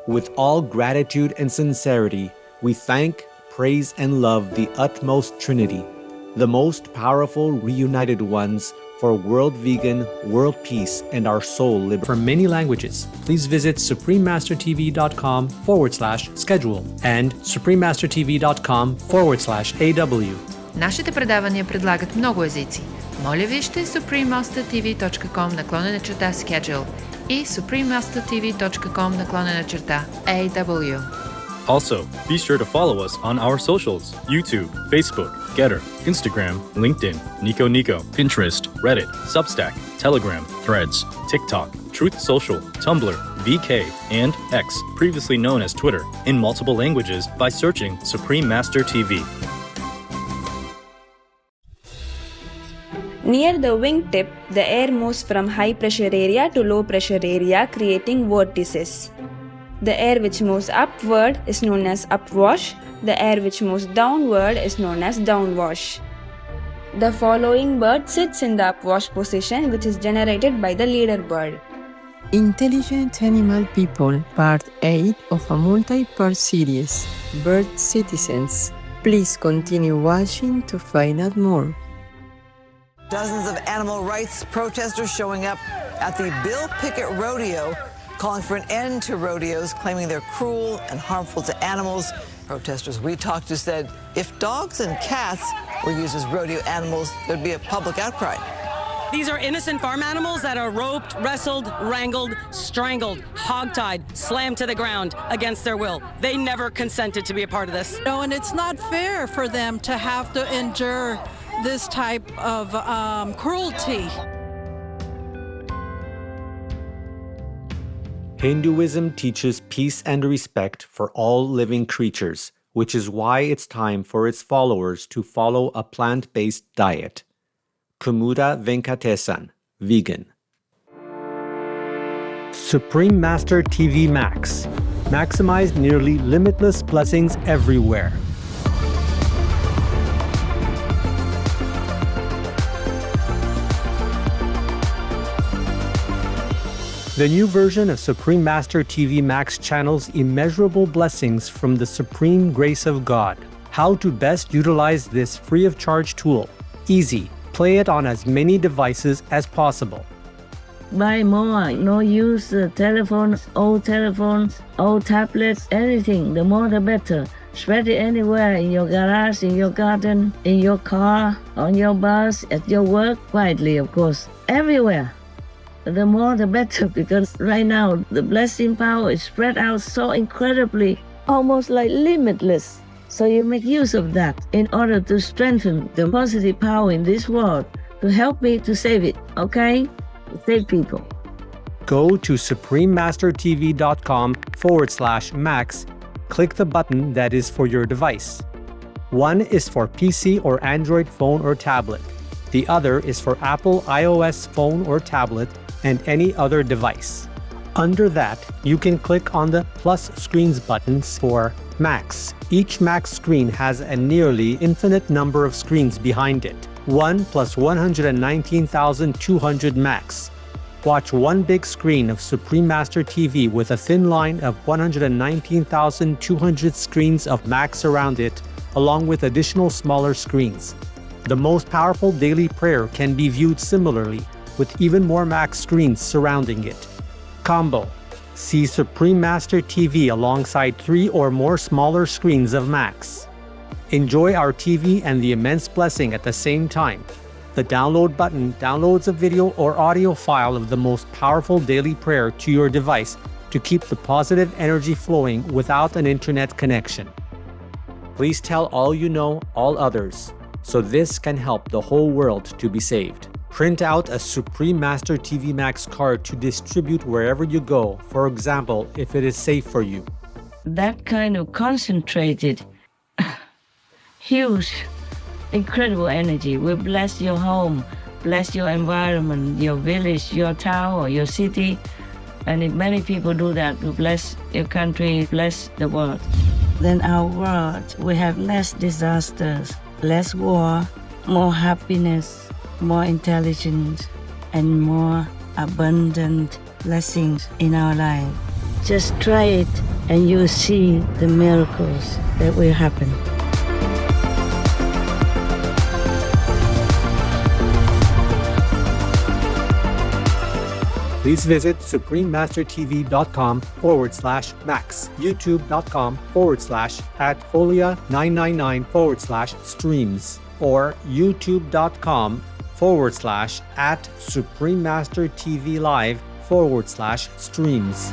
With all gratitude and sincerity, we thank, praise, and love the utmost Trinity, the most powerful reunited ones, for world vegan, world peace, and our soul liberty. For many languages, please visit suprememastertv.com/schedule and suprememastertv.com/AW. Нашите предавания предлагат много езици. Моля вижте suprememastertv.com/schedule и suprememastertv.com/AW. Also, be sure to follow us on our socials: YouTube, Facebook, Getter, Instagram, LinkedIn, Nico, Pinterest, Reddit, Substack, Telegram, Threads, TikTok, Truth Social, Tumblr, VK, and X, previously known as Twitter, in multiple languages by searching Supreme Master TV. Near the wingtip, the air moves from high pressure area to low pressure area, creating vortices. The air which moves upward is known as upwash. The air which moves downward is known as downwash. The following bird sits in the upwash position, which is generated by the leader bird. Intelligent Animal People, Part 8 of a multi-part series, Bird Citizens. Please continue watching to find out more. Dozens of animal rights protesters showing up at the Bill Pickett Rodeo, calling for an end to rodeos, claiming they're cruel and harmful to animals. Protesters we talked to said if dogs and cats were used as rodeo animals, there'd be a public outcry. These are innocent farm animals that are roped, wrestled, wrangled, strangled, hogtied, slammed to the ground against their will. They never consented to be a part of this. No, and it's not fair for them to have to endure this type of cruelty. Hinduism teaches peace and respect for all living creatures, which is why it's time for its followers to follow a plant-based diet. Kumura Venkatesan, vegan. Supreme Master TV Max. Maximize nearly limitless blessings everywhere. The new version of Supreme Master TV Max channels immeasurable blessings from the supreme grace of God. How to best utilize this free of charge tool. Easy. Play it on as many devices as possible. Buy more, no use telephones, old tablets, anything, the more the better. Spread it anywhere, in your garage, in your garden, in your car, on your bus, at your work, quietly of course, everywhere. The more the better, because right now the blessing power is spread out so incredibly, almost like limitless. So you make use of that in order to strengthen the positive power in this world, to help me to save it, okay? To save people. Go to suprememastertv.com/max. Click the button that is for your device. One is for PC or Android phone or tablet. The other is for Apple iOS phone or tablet and any other device. Under that, you can click on the plus screens buttons for Max. Each Max screen has a nearly infinite number of screens behind it. 1 plus 119,200 Max. Watch one big screen of Supreme Master TV with a thin line of 119,200 screens of Max around it, along with additional smaller screens. The most powerful daily prayer can be viewed similarly, with even more Max screens surrounding it. Combo. See Supreme Master TV alongside 3 or more smaller screens of Max. Enjoy our TV and the immense blessing at the same time. The download button downloads a video or audio file of the most powerful daily prayer to your device to keep the positive energy flowing without an internet connection. Please tell all you know, all others, so this can help the whole world to be saved. Print out a Supreme Master TV Max card to distribute wherever you go, for example, if it is safe for you. That kind of concentrated, huge, incredible energy will bless your home, bless your environment, your village, your town, or your city. And if many people do that, to bless your country, bless the world. Then our world will have less disasters, less war, more happiness, more intelligence, and more abundant blessings in our life. Just try it. and you see the miracles that will happen. Please visit suprememastertv.com/max, youtube.com/@folia999/streams, or youtube.com/@suprememastertvlive/streams.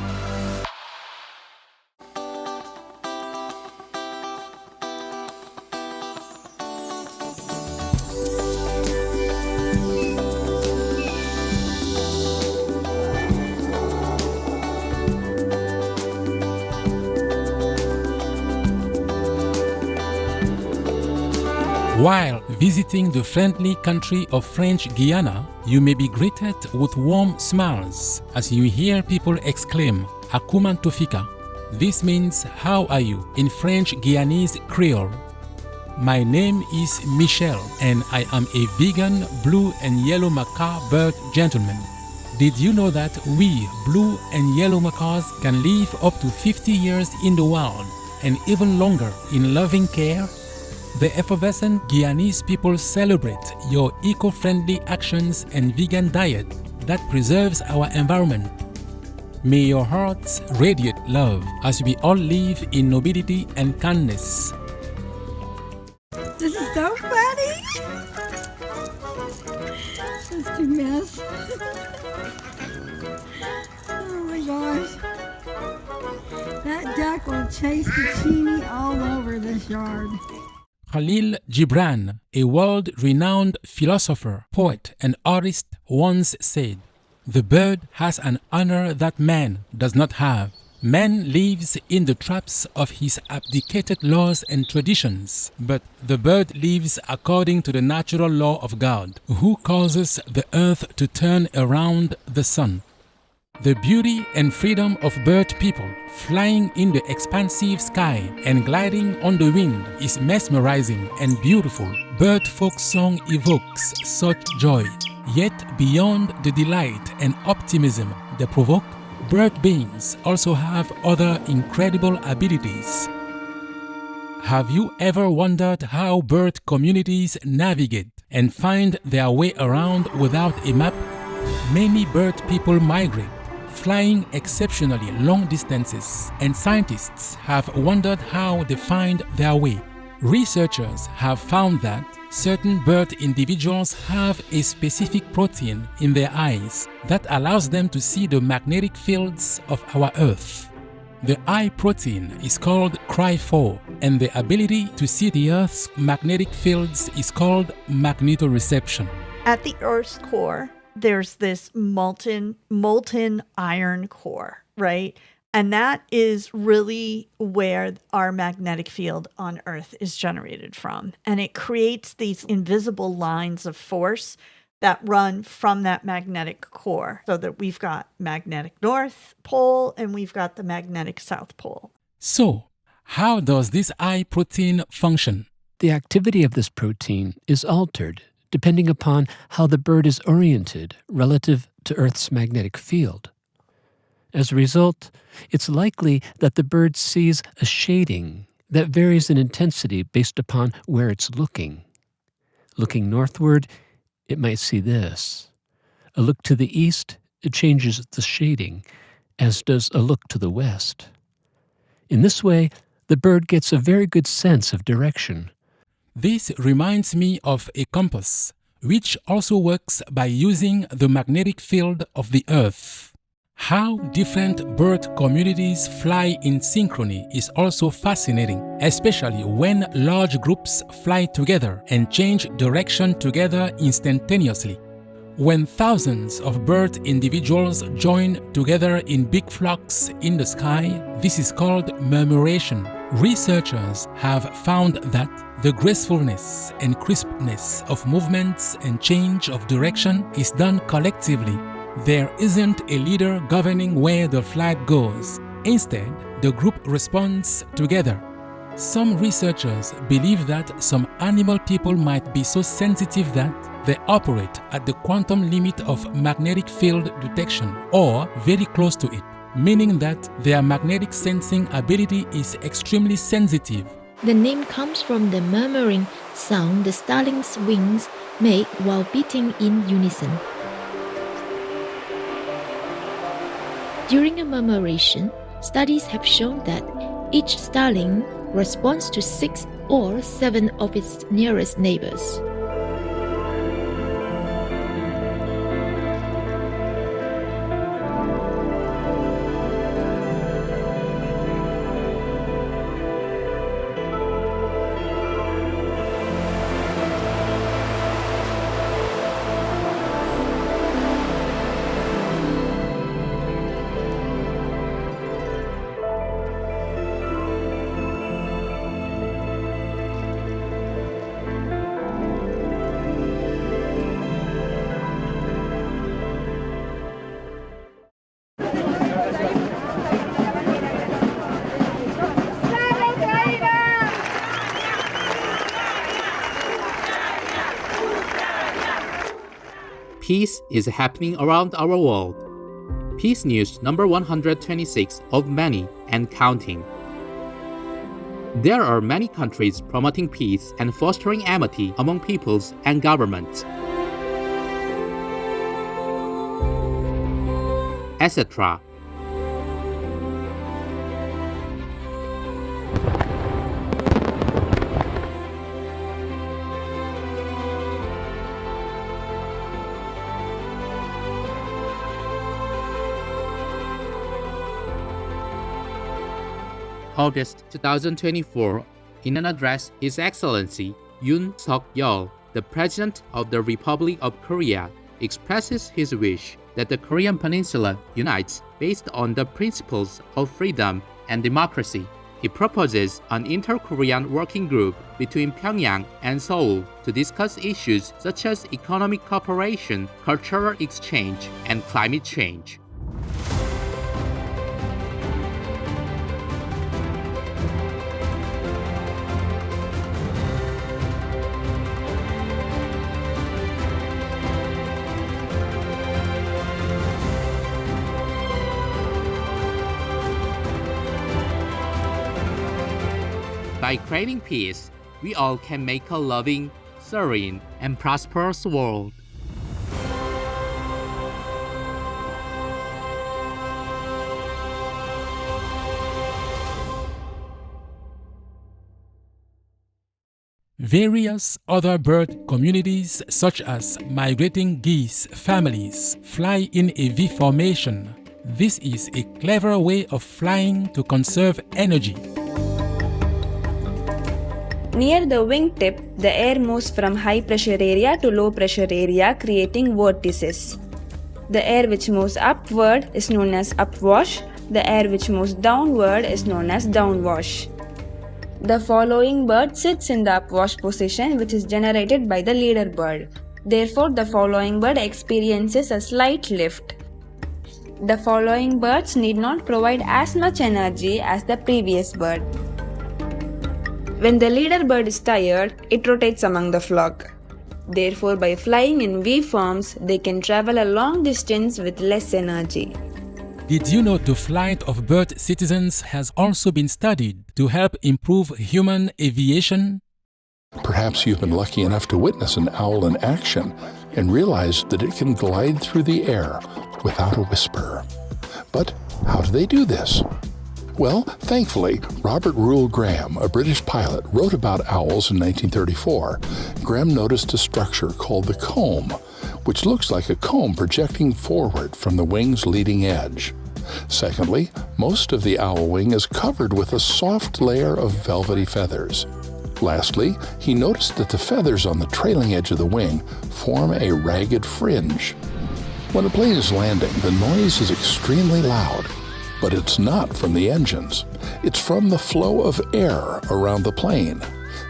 While visiting the friendly country of French Guiana, you may be greeted with warm smiles as you hear people exclaim, "Akuman Tofika." This means "How are you?" in French Guianese Creole. My name is Michel and I am a vegan blue and yellow macaw bird gentleman. Did you know that we blue and yellow macaws can live up to 50 years in the wild and even longer in loving care? The effervescent Guianese people celebrate your eco-friendly actions and vegan diet that preserves our environment. May your hearts radiate love as we all live in nobility and kindness. This is so funny! Just a mess. Oh my gosh. That duck will chase the chini all over this yard. Khalil Gibran, a world-renowned philosopher, poet, and artist, once said, "The bird has an honor that man does not have. Man lives in the traps of his abdicated laws and traditions, but the bird lives according to the natural law of God, who causes the earth to turn around the sun." The beauty and freedom of bird people flying in the expansive sky and gliding on the wind is mesmerizing and beautiful. Bird folk song evokes such joy. Yet beyond the delight and optimism they provoke, bird beings also have other incredible abilities. Have you ever wondered how bird communities navigate and find their way around without a map? Many bird people migrate, flying exceptionally long distances, and scientists have wondered how they find their way. Researchers have found that certain bird individuals have a specific protein in their eyes that allows them to see the magnetic fields of our Earth. The eye protein is called Cry4, and the ability to see the Earth's magnetic fields is called magnetoreception. At the Earth's core, there's this molten iron core, right? And that is really where our magnetic field on Earth is generated from. And it creates these invisible lines of force that run from that magnetic core, so that we've got magnetic North Pole and we've got the magnetic South Pole. So, how does this eye protein function? The activity of this protein is altered depending upon how the bird is oriented relative to Earth's magnetic field. As a result, it's likely that the bird sees a shading that varies in intensity based upon where it's looking. Looking northward, it might see this. A look to the east, it changes the shading, as does a look to the west. In this way, the bird gets a very good sense of direction. This reminds me of a compass, which also works by using the magnetic field of the Earth. How different bird communities fly in synchrony is also fascinating, especially when large groups fly together and change direction together instantaneously. When thousands of bird individuals join together in big flocks in the sky, this is called murmuration. Researchers have found that the gracefulness and crispness of movements and change of direction is done collectively. There isn't a leader governing where the flight goes. Instead, the group responds together. Some researchers believe that some animal people might be so sensitive that they operate at the quantum limit of magnetic field detection or very close to it. meaning that their magnetic sensing ability is extremely sensitive. The name comes from the murmuring sound the starling's wings make while beating in unison. During a murmuration, studies have shown that each starling responds to 6 or 7 of its nearest neighbors. Peace is happening around our world. Peace News number 126 of many and counting. There are many countries promoting peace and fostering amity among peoples and governments, etc. August 2024, in an address, His Excellency Yoon Suk-yeol, the President of the Republic of Korea, expresses his wish that the Korean Peninsula unites based on the principles of freedom and democracy. He proposes an inter-Korean working group between Pyongyang and Seoul to discuss issues such as economic cooperation, cultural exchange, and climate change. By craving peace, we all can make a loving, serene, and prosperous world. Various other bird communities, such as migrating geese families, fly in a V formation. This is a clever way of flying to conserve energy. Near the wingtip, the air moves from high pressure area to low pressure area, creating vortices. The air which moves upward is known as upwash. The air which moves downward is known as downwash. The following bird sits in the upwash position, which is generated by the leader bird. Therefore, the following bird experiences a slight lift. The following birds need not provide as much energy as the previous bird. When the leader bird is tired, it rotates among the flock. Therefore, by flying in V forms, they can travel a long distance with less energy. Did you know the flight of bird citizens has also been studied to help improve human aviation? Perhaps you've been lucky enough to witness an owl in action and realized that it can glide through the air without a whisper. But how do they do this? Well, thankfully, Robert Rule Graham, a British pilot, wrote about owls in 1934. Graham noticed a structure called the comb, which looks like a comb projecting forward from the wing's leading edge. Secondly, most of the owl wing is covered with a soft layer of velvety feathers. Lastly, he noticed that the feathers on the trailing edge of the wing form a ragged fringe. When a plane is landing, the noise is extremely loud. But it's not from the engines. It's from the flow of air around the plane.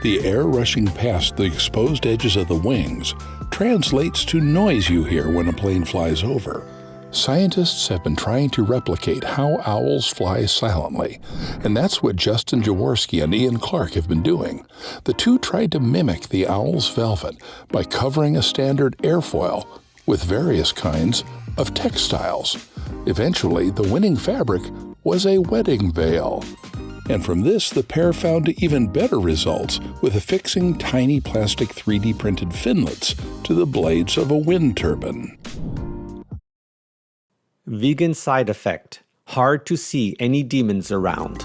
The air rushing past the exposed edges of the wings translates to noise you hear when a plane flies over. Scientists have been trying to replicate how owls fly silently, and that's what Justin Jaworski and Ian Clark have been doing. The two tried to mimic the owl's velvet by covering a standard airfoil with various kinds of textiles. Eventually, the winning fabric was a wedding veil. And from this, the pair found even better results with affixing tiny plastic 3D printed finlets to the blades of a wind turbine. Vegan side effect: hard to see any demons around.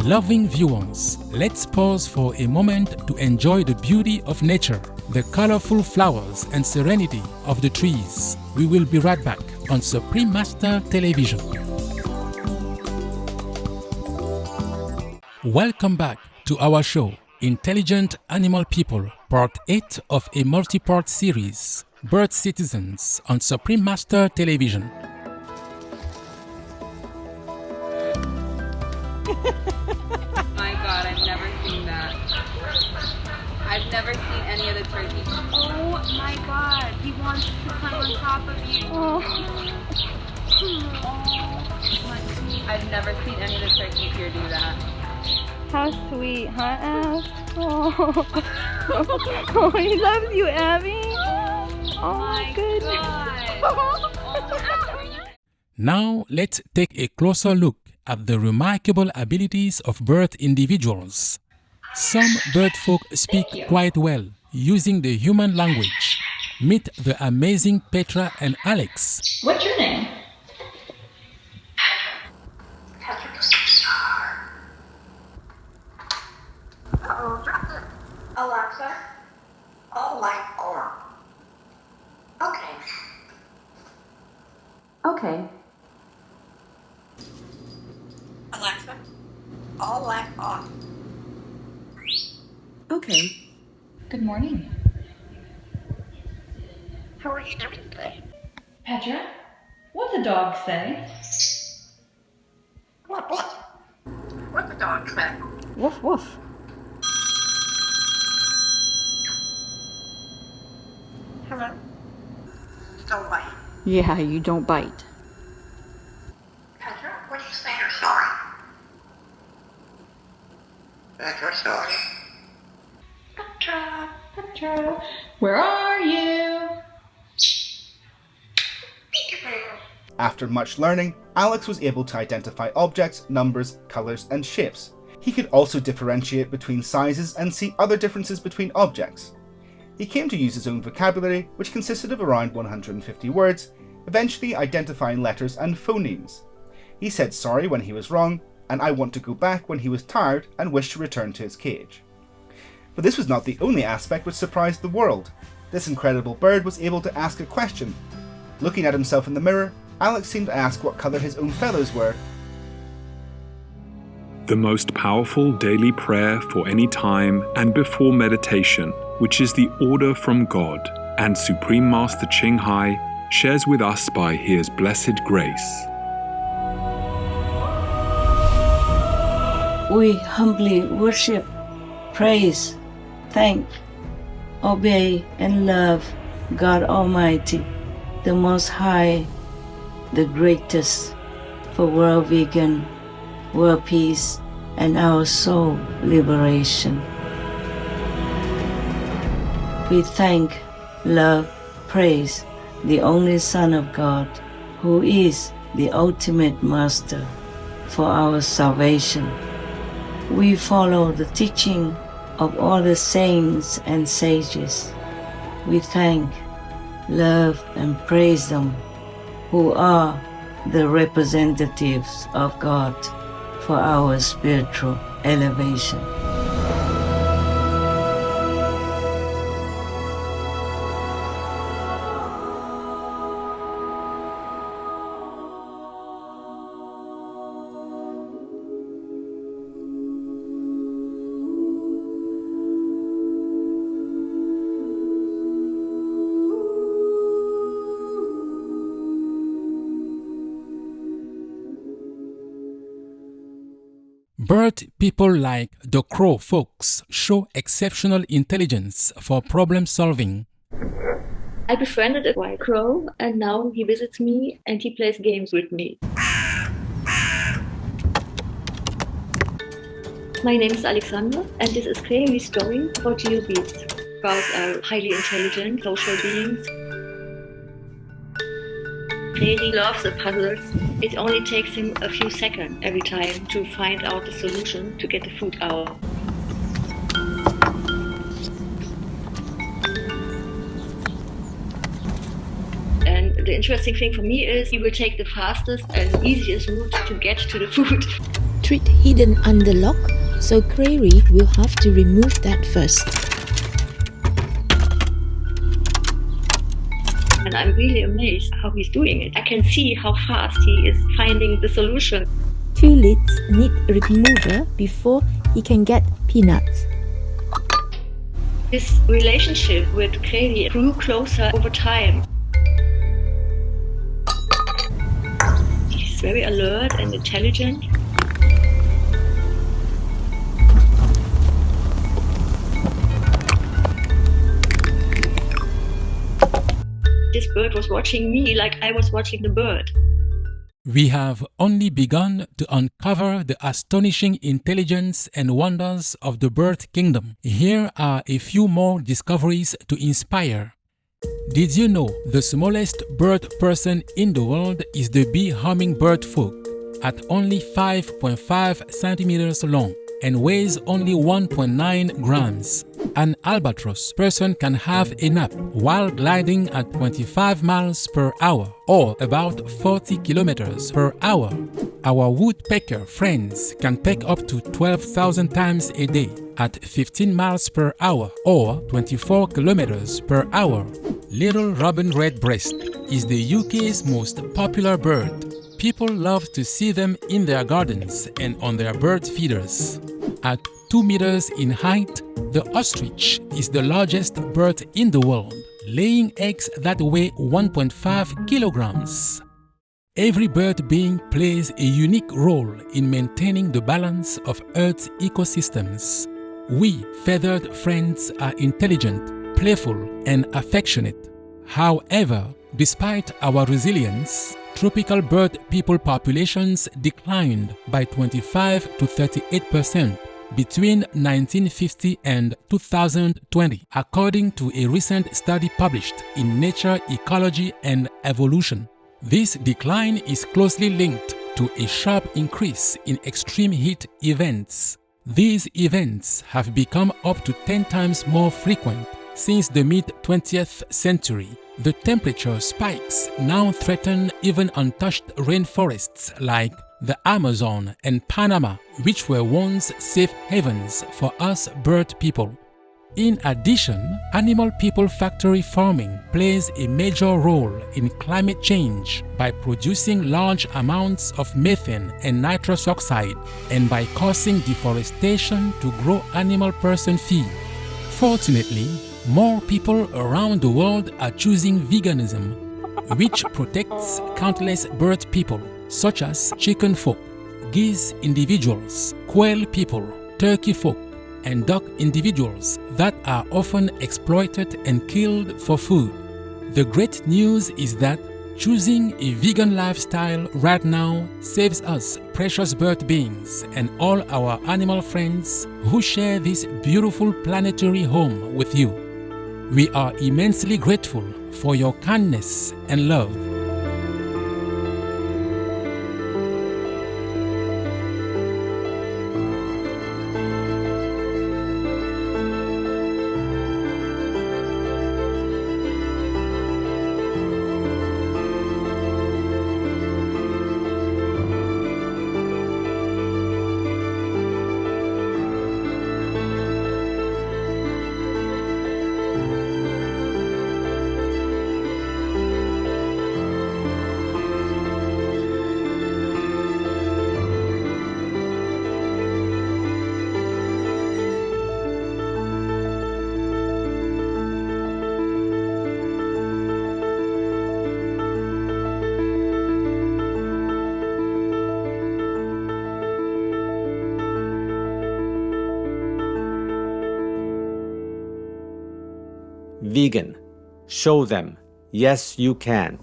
Loving viewers, let's pause for a moment to enjoy the beauty of nature, the colorful flowers and serenity of the trees. We will be right back on Supreme Master Television. Welcome back to our show, Intelligent Animal People, Part 8 of a multi-part series, Bird Citizens, on Supreme Master Television. My God, I've never seen that. I've never seen any of the turkeys. Oh my God, he wants to climb on top of you. Oh. I've never seen any of the turkeys here do that. How sweet, huh, Ab? Oh. Oh, he loves you, Abby. Oh my goodness. Now let's take a closer look at the remarkable abilities of bird individuals. Some bird folk speak quite well using the human language. Meet the amazing Petra and Alex. What's your name? Alexa, all light on. Okay. Okay. Alexa, all light on. Okay. Good morning. How are you doing today? Petra, what's the dog say? What? What's the dog say? Woof woof. Hello? Don't bite. Yeah, you don't bite. Petra, what do you say you're sorry? Petra, sorry. Petra, where are you? After much learning, Alex was able to identify objects, numbers, colors, and shapes. He could also differentiate between sizes and see other differences between objects. He came to use his own vocabulary, which consisted of around 150 words, eventually identifying letters and phonemes. He said sorry when he was wrong, and I want to go back when he was tired and wished to return to his cage. But this was not the only aspect which surprised the world. This incredible bird was able to ask a question. Looking at himself in the mirror, Alex seemed to ask what colour his own feathers were. The most powerful daily prayer for any time and before meditation, which is the order from God, and Supreme Master Ching Hai shares with us by His blessed grace. We humbly worship, praise, thank, obey, and love God Almighty, the Most High, the greatest, for world vegan, world peace, and our soul liberation. We thank, love, praise the only Son of God, who is the ultimate Master for our salvation. We follow the teaching of all the saints and sages. We thank, love, and praise them, who are the representatives of God for our spiritual elevation. Bird people like the crow folks show exceptional intelligence for problem solving. I befriended a white crow and now he visits me and he plays games with me. My name is Alexandra and this is Creamy Story for GeoBeats. Crows are highly intelligent social beings. He loves the puzzles. It only takes him a few seconds every time to find out the solution to get the food out. And the interesting thing for me is he will take the fastest and easiest route to get to the food. Treat hidden under lock, so Clary will have to remove that first. And I'm really amazed how he's doing it. I can see how fast he is finding the solution. Tulips need remover before he can get peanuts. His relationship with Clary grew closer over time. He's very alert and intelligent. This bird was watching me like I was watching the bird. We have only begun to uncover the astonishing intelligence and wonders of the bird kingdom. Here are a few more discoveries to inspire. Did you know the smallest bird person in the world is the bee hummingbird folk, at only 5.5 centimeters long and weighs only 1.9 grams. An albatross person can have a nap while gliding at 25 miles per hour or about 40 kilometers per hour. Our woodpecker friends can peck up to 12,000 times a day at 15 miles per hour or 24 kilometers per hour. Little robin redbreast is the UK's most popular bird. People love to see them in their gardens and on their bird feeders. At 2 meters in height, the ostrich is the largest bird in the world, laying eggs that weigh 1.5 kilograms. Every bird being plays a unique role in maintaining the balance of Earth's ecosystems. We feathered friends are intelligent, playful, and affectionate. However, despite our resilience, tropical bird people populations declined by 25 to 38% between 1950 and 2020, according to a recent study published in Nature, Ecology and Evolution. This decline is closely linked to a sharp increase in extreme heat events. These events have become up to 10 times more frequent since the mid-20th century. The temperature spikes now threaten even untouched rainforests like the Amazon and Panama, which were once safe havens for us bird people. In addition, animal people factory farming plays a major role in climate change by producing large amounts of methane and nitrous oxide and by causing deforestation to grow animal person feed. Fortunately, more people around the world are choosing veganism, which protects countless bird people such as chicken folk, geese individuals, quail people, turkey folk, and duck individuals that are often exploited and killed for food. The great news is that choosing a vegan lifestyle right now saves us precious bird beings and all our animal friends who share this beautiful planetary home with you. We are immensely grateful for your kindness and love. Vegan. Show them. Yes, you can.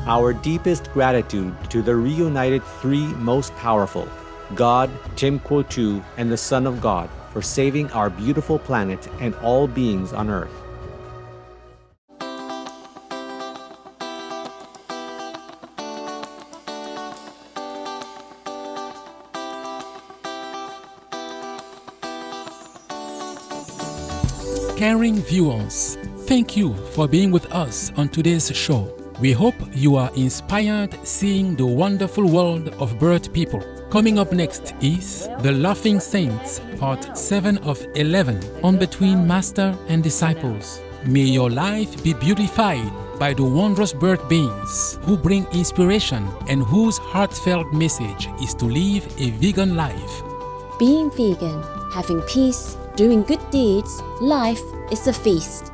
Our deepest gratitude to the reunited three most powerful, God, Tim Quotu, and the Son of God, for saving our beautiful planet and all beings on Earth. Caring viewers, thank you for being with us on today's show. We hope you are inspired seeing the wonderful world of bird people. Coming up next is The Laughing Saints, part 7 of 11 on Between Master and Disciples. May your life be beautified by the wondrous bird beings who bring inspiration and whose heartfelt message is to live a vegan life. Being vegan, having peace, doing good deeds, life is a feast.